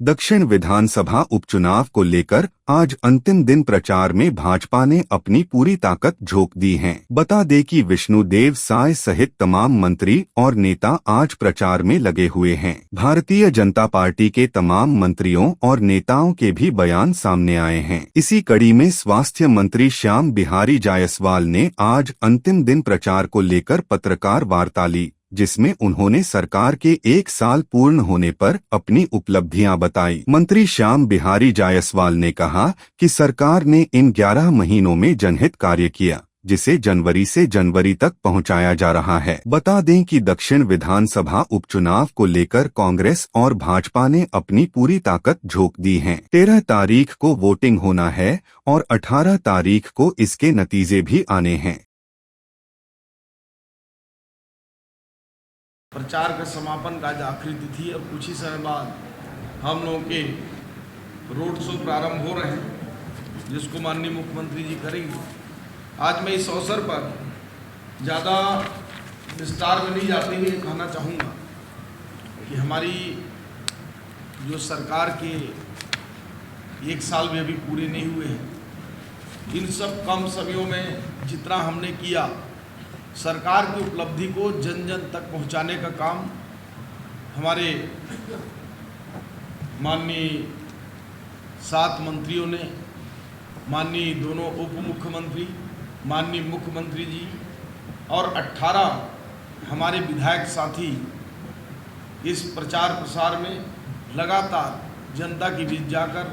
दक्षिण विधानसभा उपचुनाव को लेकर आज अंतिम दिन प्रचार में भाजपा ने अपनी पूरी ताकत झोंक दी है। बता दें कि विष्णुदेव साय सहित तमाम मंत्री और नेता आज प्रचार में लगे हुए हैं। भारतीय जनता पार्टी के तमाम मंत्रियों और नेताओं के भी बयान सामने आए हैं। इसी कड़ी में स्वास्थ्य मंत्री श्याम बिहारी जायसवाल ने आज अंतिम दिन प्रचार को लेकर पत्रकार वार्ता ली, जिसमें उन्होंने सरकार के 1 साल पूर्ण होने पर अपनी उपलब्धियां बताई। मंत्री श्याम बिहारी जायसवाल ने कहा कि सरकार ने इन 11 महीनों में जनहित कार्य किया, जिसे जनवरी से जनवरी तक पहुंचाया जा रहा है। बता दें कि दक्षिण विधानसभा उपचुनाव को लेकर कांग्रेस और भाजपा ने अपनी पूरी ताकत झोंक दी है। 13 तारीख को वोटिंग होना है और 18 तारीख को इसके नतीजे भी आने हैं। प्रचार का समापन का आज आखिरी तिथि और कुछ ही समय बाद हम लोगों के रोड शो प्रारंभ हो रहे हैं, जिसको माननीय मुख्यमंत्री जी करेंगे। आज मैं इस अवसर पर ज़्यादा विस्तार में नहीं जाते हुए कहना चाहूँगा कि हमारी जो सरकार के 1 साल भी अभी पूरे नहीं हुए हैं, इन सब कम समयों में जितना हमने किया, सरकार की उपलब्धि को जन जन तक पहुंचाने का काम हमारे माननीय 7 मंत्रियों ने, माननीय दोनों उप मुख्यमंत्री, माननीय मुख्यमंत्री जी और 18 हमारे विधायक साथी इस प्रचार प्रसार में लगातार जनता के बीच जाकर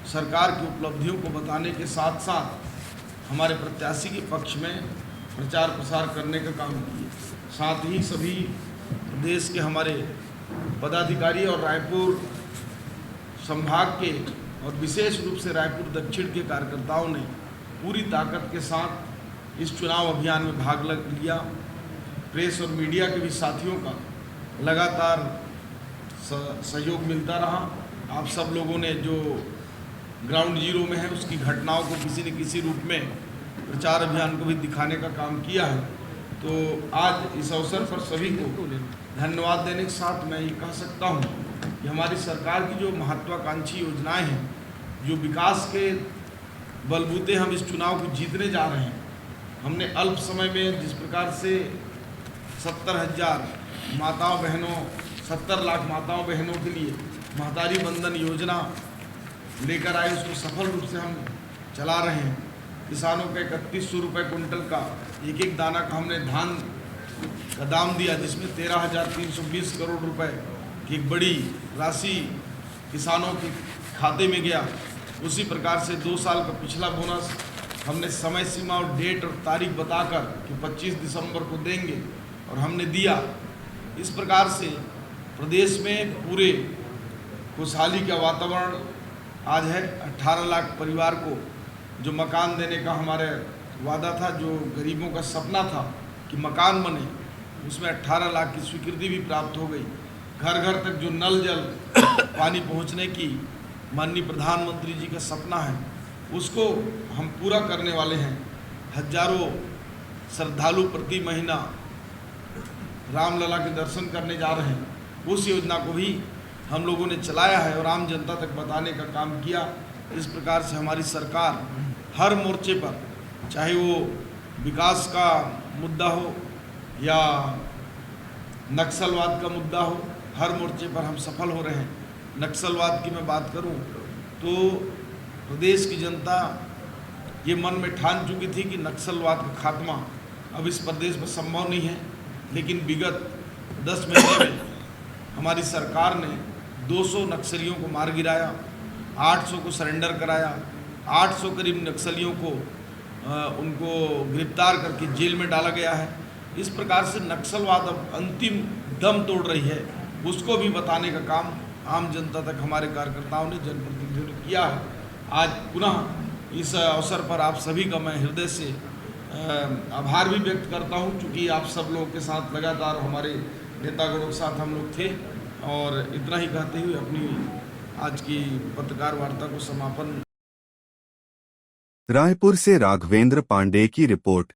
सरकार की उपलब्धियों को बताने के साथ साथ हमारे प्रत्याशी के पक्ष में प्रचार प्रसार करने का काम किए। साथ ही सभी प्रदेश के हमारे पदाधिकारी और रायपुर संभाग के और विशेष रूप से रायपुर दक्षिण के कार्यकर्ताओं ने पूरी ताकत के साथ इस चुनाव अभियान में भाग लिया। प्रेस और मीडिया के भी साथियों का लगातार सहयोग मिलता रहा। आप सब लोगों ने जो ग्राउंड जीरो में है उसकी घटनाओं को किसी न किसी रूप में प्रचार अभियान को भी दिखाने का काम किया है। तो आज इस अवसर पर सभी को धन्यवाद देने के साथ मैं ये कह सकता हूँ कि हमारी सरकार की जो महत्वाकांक्षी योजनाएं हैं, जो विकास के बलबूते हम इस चुनाव को जीतने जा रहे हैं, हमने अल्प समय में जिस प्रकार से 70,000 माताओं बहनों 70 लाख माताओं बहनों के लिए महतारी बंधन योजना लेकर आए, उसको सफल रूप से हम चला रहे हैं। किसानों के 3100 रुपये कुंटल का एक दाना का हमने धान का दाम दिया, जिसमें 13,320 करोड़ रुपए की एक बड़ी राशि किसानों के खाते में गया। उसी प्रकार से 2 साल का पिछला बोनस हमने समय सीमा और डेट और तारीख बताकर कि 25 दिसंबर को देंगे और हमने दिया। इस प्रकार से प्रदेश में पूरे खुशहाली का वातावरण आज है। 18 लाख परिवार को जो मकान देने का हमारे वादा था, जो गरीबों का सपना था कि मकान बने, उसमें 18 लाख की स्वीकृति भी प्राप्त हो गई। घर घर तक जो नल जल पानी पहुंचने की माननीय प्रधानमंत्री जी का सपना है, उसको हम पूरा करने वाले हैं। हजारों श्रद्धालु प्रति महीना रामलला के दर्शन करने जा रहे हैं। उस योजना को भी हम लोगों ने चलाया है और आम जनता तक बताने का काम किया। इस प्रकार से हमारी सरकार हर मोर्चे पर, चाहे वो विकास का मुद्दा हो या नक्सलवाद का मुद्दा हो, हर मोर्चे पर हम सफल हो रहे हैं। नक्सलवाद की मैं बात करूं तो प्रदेश की जनता ये मन में ठान चुकी थी कि नक्सलवाद का खात्मा अब इस प्रदेश में संभव नहीं है, लेकिन विगत 10 महीने में हमारी सरकार ने 200 नक्सलियों को मार गिराया, 800 को सरेंडर कराया, 800 करीब नक्सलियों को उनको गिरफ्तार करके जेल में डाला गया है। इस प्रकार से नक्सलवाद अब अंतिम दम तोड़ रही है, उसको भी बताने का काम आम जनता तक हमारे कार्यकर्ताओं ने, जनप्रतिनिधियों ने किया है। आज पुनः इस अवसर पर आप सभी का मैं हृदय से आभार भी व्यक्त करता हूं, क्योंकि आप सब लोगों के साथ लगातार हमारे नेतागणों के साथ हम लोग थे। और इतना ही कहते हुए अपनी आज की पत्रकार वार्ता को समापन। रायपुर से राघवेंद्र पांडे की रिपोर्ट।